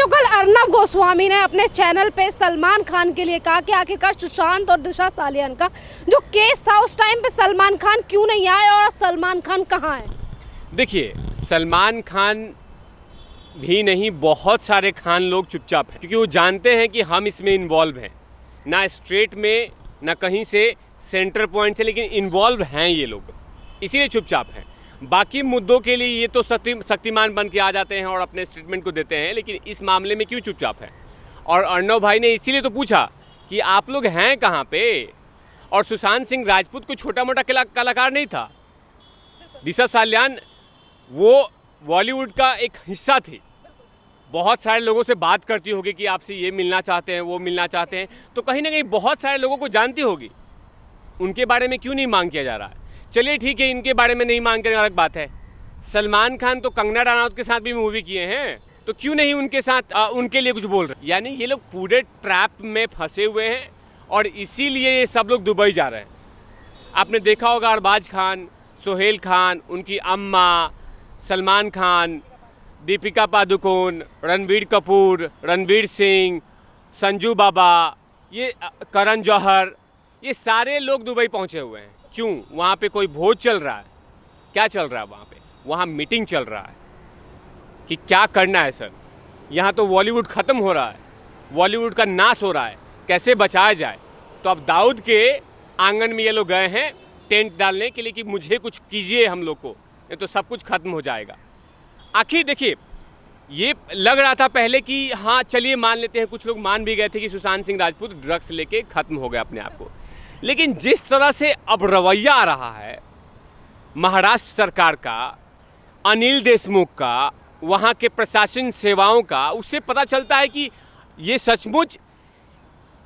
तो कल अर्नब गोस्वामी ने अपने चैनल पे सलमान खान के लिए कहा कि आखिरकार सुशांत और दिशा सालियान का जो केस था उस टाइम पे सलमान खान क्यों नहीं आए और सलमान खान कहाँ है। देखिए, सलमान खान भी नहीं, बहुत सारे खान लोग चुपचाप हैं क्योंकि वो जानते हैं कि हम इसमें इन्वॉल्व हैं, ना स्ट्रेट में ना कहीं से सेंटर पॉइंट से, लेकिन इन्वॉल्व हैं ये लोग, इसीलिए चुपचाप हैं। बाकी मुद्दों के लिए ये तो शक्तिमान बन के आ जाते हैं और अपने स्टेटमेंट को देते हैं, लेकिन इस मामले में क्यों चुपचाप है। और अर्नब भाई ने इसीलिए तो पूछा कि आप लोग हैं कहाँ पे। और सुशांत सिंह राजपूत कोई छोटा मोटा कलाकार नहीं था। दिशा सालियान वो बॉलीवुड का एक हिस्सा थी, बहुत सारे लोगों से बात करती होगी कि आपसे ये मिलना चाहते हैं, वो मिलना चाहते हैं, तो कहीं ना कहीं बहुत सारे लोगों को जानती होगी। उनके बारे में क्यों नहीं मांग किया जा रहा है। चलिए ठीक है, इनके बारे में नहीं मांग करने अलग बात है। सलमान खान तो कंगना रनौत के साथ भी मूवी किए हैं, तो क्यों नहीं उनके साथ उनके लिए कुछ बोल रहे। यानी ये लोग पूरे ट्रैप में फंसे हुए हैं और इसीलिए ये सब लोग दुबई जा रहे हैं। आपने देखा होगा अरबाज खान, सोहेल खान, उनकी अम्मा, सलमान खान, दीपिका पादुकोण, रणवीर कपूर, रणवीर सिंह, संजू बाबा, ये करण जौहर, ये सारे लोग दुबई पहुंचे हुए हैं। क्यों? वहाँ पे कोई भोज चल रहा है। क्या चल रहा है वहाँ पे? वहाँ मीटिंग चल रहा है कि क्या करना है सर। यहाँ तो बॉलीवुड ख़त्म हो रहा है, बॉलीवुड का नाश हो रहा है, कैसे बचाया जाए। तो अब दाऊद के आंगन में ये लोग गए हैं टेंट डालने के लिए कि मुझे कुछ कीजिए हम लोग को, नहीं तो सब कुछ खत्म हो जाएगा। आखिर देखिए, ये लग रहा था पहले कि हाँ चलिए मान लेते हैं, कुछ लोग मान भी गए थे कि सुशांत सिंह राजपूत ड्रग्स लेके ख़त्म हो गया अपने आप को। लेकिन जिस तरह से अब रवैया आ रहा है महाराष्ट्र सरकार का, अनिल देशमुख का, वहाँ के प्रशासन सेवाओं का, उससे पता चलता है कि ये सचमुच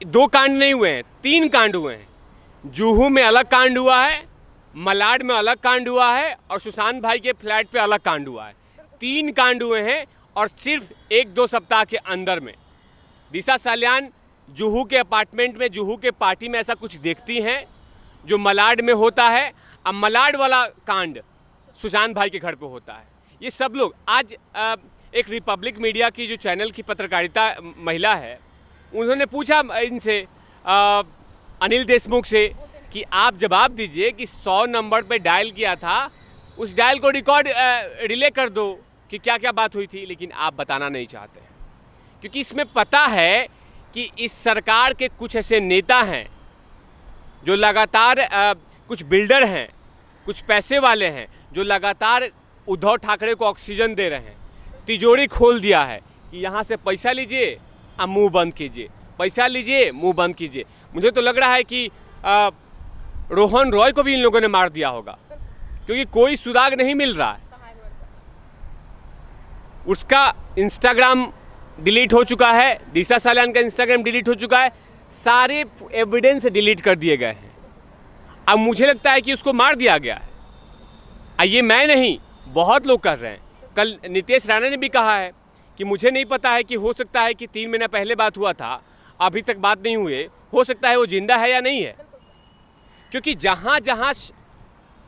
2 कांड नहीं हुए हैं, 3 कांड हुए हैं। जुहू में अलग कांड हुआ है, मलाड में अलग कांड हुआ है और सुशांत भाई के फ्लैट पे अलग कांड हुआ है। 3 कांड हुए हैं और सिर्फ 1-2 सप्ताह के अंदर में। दिशा सालियान जुहू के अपार्टमेंट में, जुहू के पार्टी में ऐसा कुछ देखती हैं जो मलाड में होता है। अब मलाड वाला कांड सुशांत भाई के घर पे होता है। ये सब लोग आज एक रिपब्लिक मीडिया की जो चैनल की पत्रकारिता महिला है, उन्होंने पूछा इनसे, अनिल देशमुख से, कि आप जवाब दीजिए कि 100 नंबर पे डायल किया था, उस डायल को रिकॉर्ड रिले कर दो कि क्या क्या बात हुई थी। लेकिन आप बताना नहीं चाहते हैं क्योंकि इसमें पता है कि इस सरकार के कुछ ऐसे नेता हैं जो लगातार कुछ बिल्डर हैं, कुछ पैसे वाले हैं जो लगातार उद्धव ठाकरे को ऑक्सीजन दे रहे हैं। तिजोरी खोल दिया है कि यहाँ से पैसा लीजिए अब मुंह बंद कीजिए, पैसा लीजिए मुंह बंद कीजिए। मुझे तो लग रहा है कि रोहन रॉय को भी इन लोगों ने मार दिया होगा क्योंकि कोई सुराग नहीं मिल रहा है। उसका इंस्टाग्राम डिलीट हो चुका है, दिशा सालियान का इंस्टाग्राम डिलीट हो चुका है, सारे एविडेंस डिलीट कर दिए गए हैं। अब मुझे लगता है कि उसको मार दिया गया है। ये मैं नहीं, बहुत लोग कर रहे हैं। कल नितेश राणा ने भी कहा है कि मुझे नहीं पता है कि हो सकता है कि 3 महीना पहले बात हुआ था, अभी तक बात नहीं हुई, हो सकता है वो जिंदा है या नहीं है। क्योंकि जहाँ जहाँ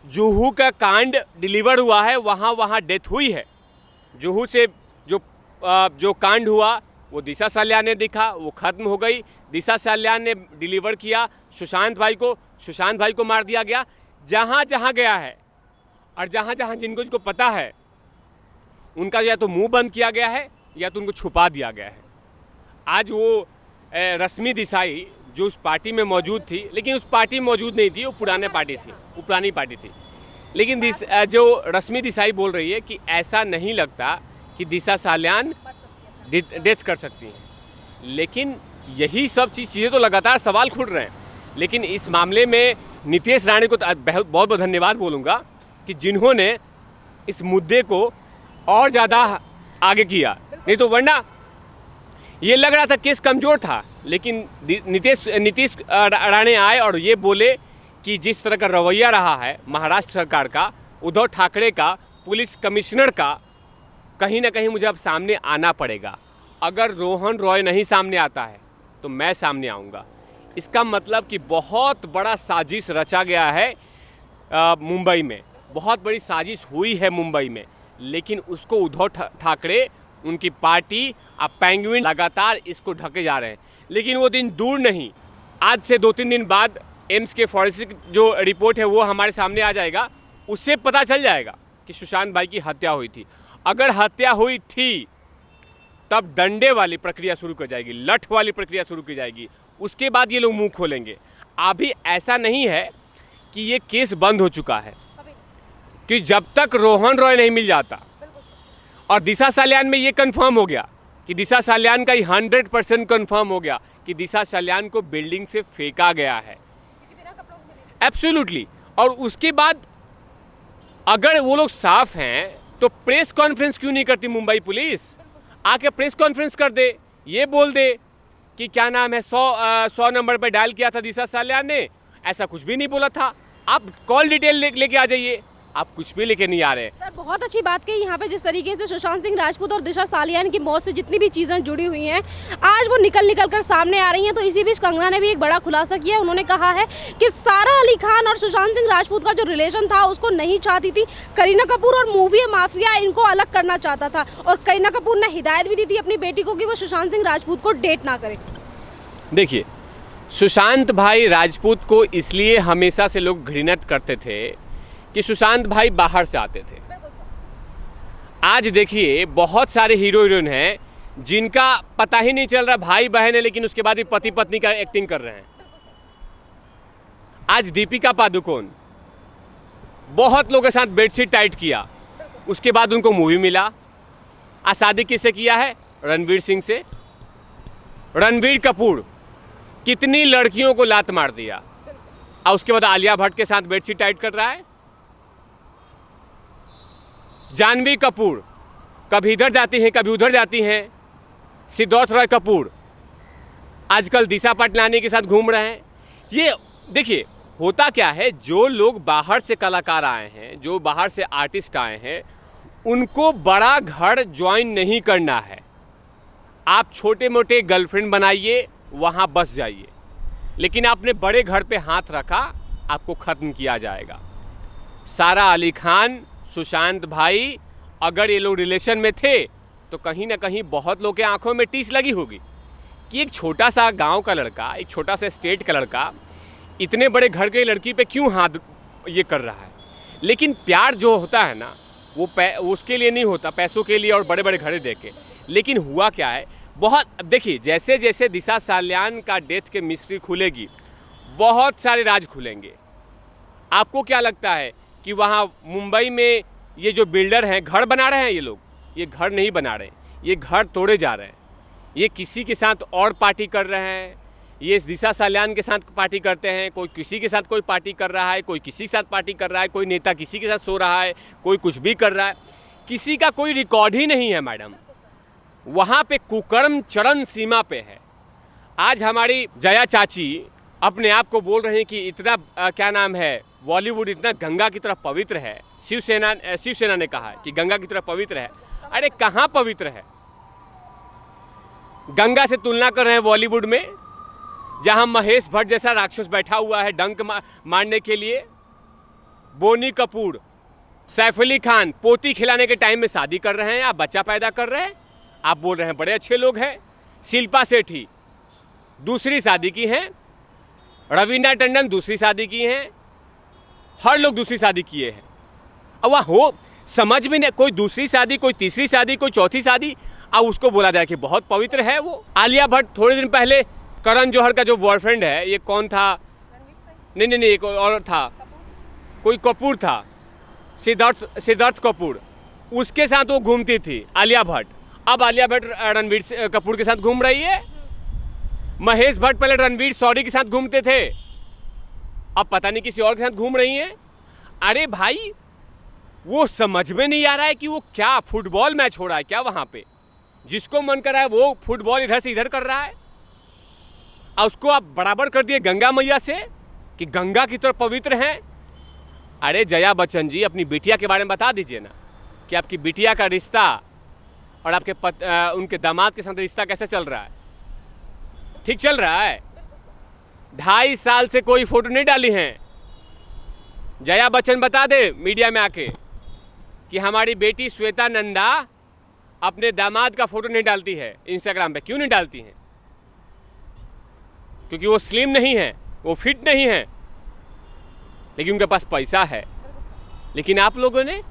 जुहू का कांड डिलीवर हुआ है वहाँ वहाँ डेथ हुई है। जुहू से जो कांड हुआ वो दिशा सालियान ने दिखा, वो ख़त्म हो गई। दिशा सालियान ने डिलीवर किया सुशांत भाई को, सुशांत भाई को मार दिया गया। जहाँ जहाँ गया है और जहाँ जहाँ जिनको पता है उनका या तो मुंह बंद किया गया है या तो उनको छुपा दिया गया है। आज वो रश्मि देसाई जो उस पार्टी में मौजूद थी, लेकिन उस पार्टी में मौजूद नहीं थी, वो पुरानी पार्टी थी। लेकिन जो रश्मि देसाई बोल रही है कि ऐसा नहीं लगता कि दिशा सालियान डेथ कर सकती हैं। लेकिन यही सब चीज़ें तो लगातार सवाल खुल रहे हैं। लेकिन इस मामले में नितेश राणे को बहुत बहुत धन्यवाद बोलूँगा कि जिन्होंने इस मुद्दे को और ज़्यादा आगे किया, नहीं तो वरना ये लग रहा था केस कमज़ोर था। लेकिन नीतीश राणे आए और ये बोले कि जिस तरह का रवैया रहा है महाराष्ट्र सरकार का, उद्धव ठाकरे का, पुलिस कमिश्नर का, कहीं ना कहीं मुझे अब सामने आना पड़ेगा। अगर रोहन रॉय नहीं सामने आता है तो मैं सामने आऊँगा। इसका मतलब कि बहुत बड़ा साजिश रचा गया है मुंबई में, बहुत बड़ी साजिश हुई है मुंबई में, लेकिन उसको उद्धव ठाकरे उनकी पार्टी अब पेंगुइन लगातार इसको ढके जा रहे हैं। लेकिन वो दिन दूर नहीं, आज से 2-3 दिन बाद एम्स के फॉरेंसिक जो रिपोर्ट है वो हमारे सामने आ जाएगा। उससे पता चल जाएगा कि सुशांत भाई की हत्या हुई थी। अगर हत्या हुई थी तब डंडे वाली प्रक्रिया शुरू की जाएगी, लठ वाली प्रक्रिया शुरू की जाएगी। उसके बाद ये लोग मुंह खोलेंगे। अभी ऐसा नहीं है कि ये केस बंद हो चुका है, कि जब तक रोहन रॉय नहीं मिल जाता और दिशा सालियान में ये कंफर्म हो गया कि दिशा सालियान का 100% कंफर्म हो गया कि दिशा सालियान को बिल्डिंग से फेंका गया है, एब्सोल्युटली। और उसके बाद अगर वो लोग साफ हैं तो प्रेस कॉन्फ्रेंस क्यों नहीं करती मुंबई पुलिस? आके प्रेस कॉन्फ्रेंस कर दे, ये बोल दे कि क्या नाम है 100 नंबर पे डायल किया था दिशा सालियान ने, ऐसा कुछ भी नहीं बोला था। आप कॉल डिटेल लेके आ जाइए, आप कुछ भी लेके नहीं आ रहे। सर बहुत अच्छी बात कही यहाँ पे, जिस तरीके से सुशांत सिंह राजपूत और दिशा सालियान की मौत से जितनी भी चीज़ें जुड़ी हुई हैं आज वो निकल कर सामने आ रही हैं। तो इसी बीच कंगना ने भी एक बड़ा खुलासा किया। उन्होंने कहा है कि सारा अली खान और सुशांत सिंह राजपूत का जो रिलेशन था उसको नहीं चाहती थी करीना कपूर, और मूवी माफिया इनको अलग करना चाहता था। और करीना कपूर ने हिदायत भी दी थी अपनी बेटी को कि वो सुशांत सिंह राजपूत को डेट ना करे। देखिए, सुशांत भाई राजपूत को इसलिए हमेशा से लोग घृणित करते थे कि सुशांत भाई बाहर से आते थे। आज देखिए बहुत सारे हीरो हीरोइन हैं जिनका पता ही नहीं चल रहा भाई बहन है, लेकिन उसके बाद भी पति पत्नी का एक्टिंग कर रहे हैं। आज दीपिका पादुकोण बहुत लोगों के साथ बेडशीट टाइट किया, उसके बाद उनको मूवी मिला। आज शादी किससे किया है? रणवीर सिंह से। रणवीर कपूर कितनी लड़कियों को लात मार दिया और उसके बाद आलिया भट्ट के साथ बेडशीट टाइट कर रहा है। जानवी कपूर कभी इधर जाती हैं कभी उधर जाती हैं। सिद्धार्थ रॉय कपूर आजकल दिशा पटनानी के साथ घूम रहे हैं। ये देखिए होता क्या है, जो लोग बाहर से कलाकार आए हैं, जो बाहर से आर्टिस्ट आए हैं, उनको बड़ा घर ज्वाइन नहीं करना है। आप छोटे मोटे गर्लफ्रेंड बनाइए, वहाँ बस जाइए, लेकिन आपने बड़े घर पे हाथ रखा, आपको ख़त्म किया जाएगा। सारा अली खान, सुशांत भाई, अगर ये लोग रिलेशन में थे तो कहीं ना कहीं बहुत लोग के आंखों में टीस लगी होगी कि एक छोटा सा गांव का लड़का, एक छोटा सा स्टेट का लड़का इतने बड़े घर की लड़की पे क्यों हाथ ये कर रहा है। लेकिन प्यार जो होता है ना, वो उसके लिए नहीं होता, पैसों के लिए और बड़े बड़े घरे देके। लेकिन हुआ क्या है, बहुत देखिए जैसे जैसे दिशा सालियान का डेथ के मिस्ट्री खुलेगी, बहुत सारे राज खुलेंगे। आपको क्या लगता है कि वहाँ मुंबई में ये जो बिल्डर हैं घर बना रहे हैं? ये लोग ये घर नहीं बना रहे, ये घर तोड़े जा रहे हैं। ये किसी के साथ और पार्टी कर रहे हैं, ये दिशा सालियान के साथ पार्टी करते हैं, कोई किसी के साथ कोई पार्टी कर रहा है, कोई किसी के साथ पार्टी कर रहा है, कोई नेता किसी के साथ सो रहा है, कोई कुछ भी कर रहा है। किसी का कोई रिकॉर्ड ही नहीं है मैडम। वहाँ पे कुकर्म चरम सीमा पे है। आज हमारी जया चाची अपने आप को बोल रहे हैं कि इतना क्या नाम है, बॉलीवुड इतना गंगा की तरह पवित्र है। शिवसेना ने कहा है कि गंगा की तरह पवित्र है। अरे कहाँ पवित्र है? गंगा से तुलना कर रहे हैं बॉलीवुड में, जहां महेश भट्ट जैसा राक्षस बैठा हुआ है डंक मारने के लिए। बोनी कपूर, सैफ अली खान पोती खिलाने के टाइम में शादी कर रहे हैं, आप बच्चा पैदा कर रहे हैं, आप बोल रहे हैं बड़े अच्छे लोग हैं। शिल्पा शेट्टी दूसरी शादी की हैं, रवीना टंडन दूसरी शादी की हैं, हर लोग दूसरी शादी किए हैं। अब वह हो समझ में नहीं, कोई दूसरी शादी, कोई तीसरी शादी, कोई चौथी शादी, अब उसको बोला जाए कि बहुत पवित्र है वो। आलिया भट्ट थोड़े दिन पहले करण जौहर का जो बॉयफ्रेंड है, ये कौन था? नहीं एक और था, कोई कपूर था, सिद्धार्थ कपूर, उसके साथ वो घूमती थी आलिया भट्ट। अब आलिया भट्ट रणवीर कपूर के साथ घूम रही है। महेश भट्ट पहले रणवीर सॉरी के साथ घूमते थे, अब पता नहीं किसी और के साथ घूम रही हैं। अरे भाई, वो समझ में नहीं आ रहा है कि वो क्या फुटबॉल मैच हो रहा है क्या वहाँ पे? जिसको मन कर रहा है वो फुटबॉल इधर से इधर कर रहा है, और उसको आप बराबर कर दिए गंगा मैया से कि गंगा की तरफ पवित्र हैं। अरे जया बच्चन जी, अपनी बिटिया के बारे में बता दीजिए ना कि आपकी बिटिया का रिश्ता और आपके उनके दामाद के साथ रिश्ता कैसे चल रहा है? ठीक चल रहा है? 2.5 साल से कोई फोटो नहीं डाली हैं। जया बच्चन बता दे मीडिया में आके कि हमारी बेटी श्वेता नंदा अपने दामाद का फोटो नहीं डालती है इंस्टाग्राम पे? क्यों नहीं डालती हैं? क्योंकि वो स्लिम नहीं है, वो फिट नहीं है, लेकिन उनके पास पैसा है। लेकिन आप लोगों ने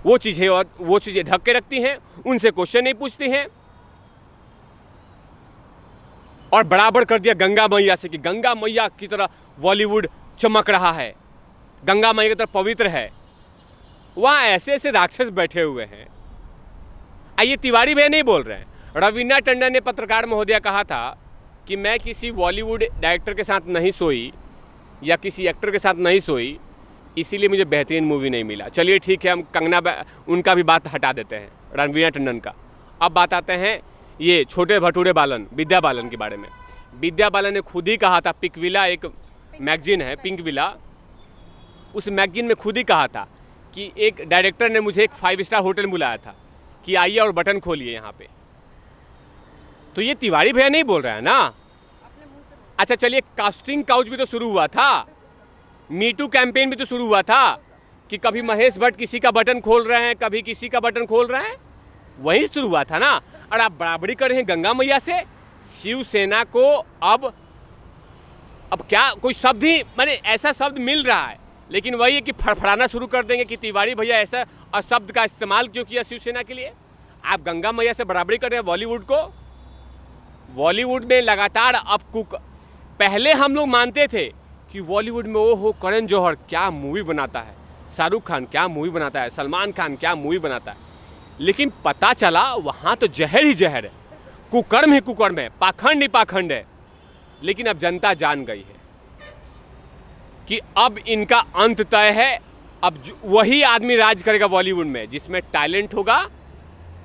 वो चीज़ें ढक के रखती हैं, उनसे क्वेश्चन नहीं पूछती हैं, और बराबर कर दिया गंगा मैया से कि गंगा मैया की तरह बॉलीवुड चमक रहा है, गंगा मैया की तरह पवित्र है। वहाँ ऐसे ऐसे राक्षस बैठे हुए हैं। ये तिवारी भैया नहीं बोल रहे हैं, रवीना टंडन ने पत्रकार महोदया कहा था कि मैं किसी बॉलीवुड डायरेक्टर के साथ नहीं सोई या किसी एक्टर के साथ नहीं सोई, इसीलिए मुझे बेहतरीन मूवी नहीं मिला। चलिए ठीक है, हम उनका भी बात हटा देते हैं, रवीना टंडन का। अब बात आते हैं ये छोटे भटूरे बालन, विद्या बालन के बारे में। विद्या बालन ने खुद ही कहा था, पिंकविला एक मैगजीन है, पिंकविला, उस मैगजीन में खुद ही कहा था कि एक डायरेक्टर ने मुझे एक 5 स्टार होटल बुलाया था कि आइए और बटन खोलिए यहाँ पे। तो ये तिवारी भैया नहीं बोल रहा है ना। अच्छा चलिए, कास्टिंग काउच भी तो शुरू हुआ था, मीटू कैंपेन भी तो शुरू हुआ था कि कभी महेश भट्ट किसी का बटन खोल रहे हैं, कभी किसी का बटन खोल रहे हैं, वही शुरू हुआ था ना। और आप बराबरी कर रहे हैं गंगा मैया से। शिवसेना को अब क्या कोई शब्द ही, माने ऐसा शब्द मिल रहा है, लेकिन वही है कि फड़फड़ाना शुरू कर देंगे कि तिवारी भैया ऐसा अशब्द का इस्तेमाल क्यों किया शिवसेना के लिए। आप गंगा मैया से बराबरी कर रहे हैं बॉलीवुड को। बॉलीवुड में लगातार अब पहले हम लोग मानते थे कि बॉलीवुड में वो करण जौहर क्या मूवी बनाता है, शाहरुख खान क्या मूवी बनाता है, सलमान खान क्या मूवी बनाता है, लेकिन पता चला वहाँ तो जहर ही जहर है, कुकर्म ही कुकर्म है, पाखंड ही पाखंड है। लेकिन अब जनता जान गई है कि अब इनका अंत तय है। अब वही आदमी राज करेगा बॉलीवुड में जिसमें टैलेंट होगा,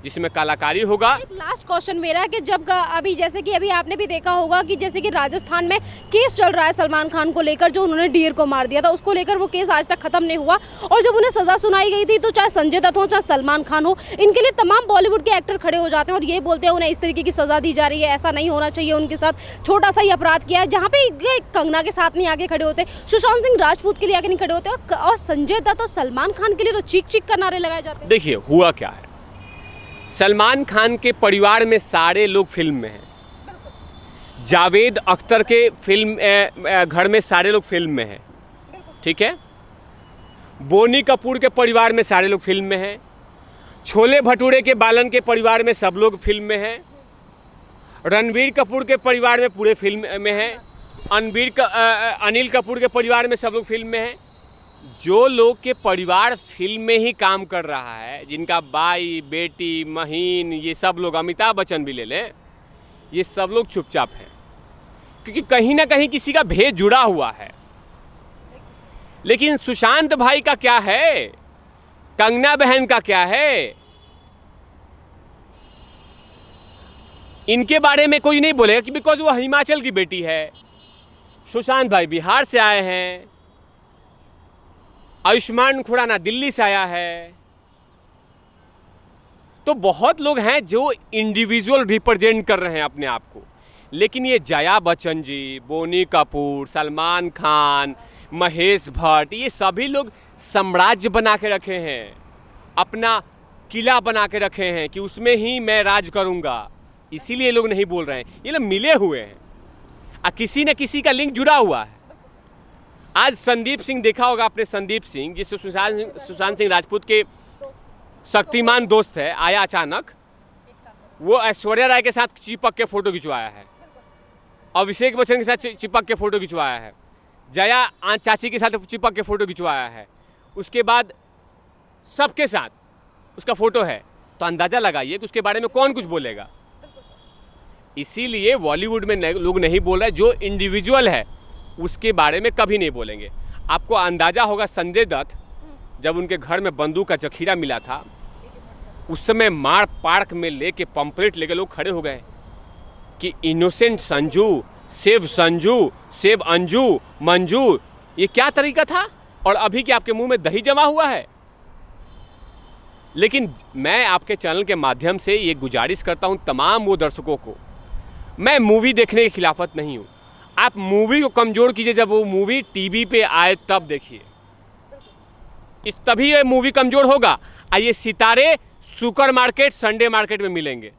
जिसमें कलाकारी होगा। एक लास्ट क्वेश्चन मेरा है कि जब अभी जैसे कि अभी आपने भी देखा होगा कि जैसे कि राजस्थान में केस चल रहा है सलमान खान को लेकर, जो उन्होंने डियर को मार दिया था, उसको लेकर वो केस आज तक खत्म नहीं हुआ, और जब उन्हें सजा सुनाई गई थी तो चाहे संजय दत्त हो चाहे सलमान खान हो, इनके लिए तमाम बॉलीवुड के एक्टर खड़े हो जाते हैं और ये बोलते हैं उन्हें इस तरीके की सजा दी जा रही है, ऐसा नहीं होना चाहिए, उनके साथ छोटा सा ही अपराध किया है। जहाँ पे कंगना के साथ नहीं आगे खड़े होते, सुशांत सिंह राजपूत के लिए आगे नहीं खड़े होते, और संजय दत्त और सलमान खान के लिए तो चीख चीख कर नारे लगाए जाते हैं। देखिए हुआ क्या है, सलमान खान के परिवार में सारे लोग फिल्म में हैं, जावेद अख्तर के फिल्म घर में सारे लोग फिल्म में हैं, ठीक है, बोनी कपूर के परिवार में सारे लोग फिल्म में हैं, छोले भटूरे के बालन के परिवार में सब लोग फिल्म में हैं, रणबीर कपूर के परिवार में पूरे फिल्म में हैं, अनिल कपूर के परिवार में सब लोग फिल्म में हैं। जो लोग के परिवार फिल्म में ही काम कर रहा है, जिनका भाई बेटी महीन, ये सब लोग, अमिताभ बच्चन भी ले लें, ये सब लोग चुपचाप हैं, क्योंकि कहीं ना कहीं किसी का भेद जुड़ा हुआ है। लेकिन सुशांत भाई का क्या है, कंगना बहन का क्या है, इनके बारे में कोई नहीं बोलेगा कि बिकॉज वो हिमाचल की बेटी है, सुशांत भाई बिहार से आए हैं, आयुष्मान खुराना दिल्ली से आया है। तो बहुत लोग हैं जो इंडिविजुअल रिप्रेजेंट कर रहे हैं अपने आप को। लेकिन ये जया बच्चन जी, बोनी कपूर, सलमान खान, महेश भट्ट, ये सभी लोग साम्राज्य बना के रखे हैं, अपना किला बना के रखे हैं कि उसमें ही मैं राज करूंगा। इसीलिए लोग नहीं बोल रहे हैं, ये लोग मिले हुए हैं, किसी न किसी का लिंक जुड़ा हुआ है। आज संदीप सिंह देखा होगा आपने, संदीप सिंह जिससे सुशांत सिंह राजपूत के शक्तिमान दोस्त है, आया अचानक, वो ऐश्वर्या राय के साथ चिपक के फोटो खिंचवाया है, अभिषेक बच्चन के साथ चिपक के फोटो खिंचवाया है, जया चाची के साथ चिपक के फोटो खिंचवाया है, उसके बाद सबके साथ उसका फोटो है। तो अंदाजा लगाइए कि उसके बारे में कौन कुछ बोलेगा। इसीलिए बॉलीवुड में लोग नहीं बोल रहे, जो इंडिविजुअल है उसके बारे में कभी नहीं बोलेंगे। आपको अंदाजा होगा संजय दत्त जब उनके घर में बंदूक का जखीरा मिला था, उस समय मार पार्क में लेके पंपलेट लेके लोग खड़े हो गए कि इनोसेंट संजू, सेव अंजू मंजू, ये क्या तरीका था, और अभी कि आपके मुंह में दही जमा हुआ है। लेकिन मैं आपके चैनल के माध्यम से ये गुजारिश करता हूं तमाम वो दर्शकों को, मैं मूवी देखने की खिलाफत नहीं हूं, आप मूवी को कमज़ोर कीजिए, जब वो मूवी टीवी पे आए तब देखिए, तभी ये मूवी कमज़ोर होगा। ये सितारे सुपर मार्केट संडे मार्केट में मिलेंगे।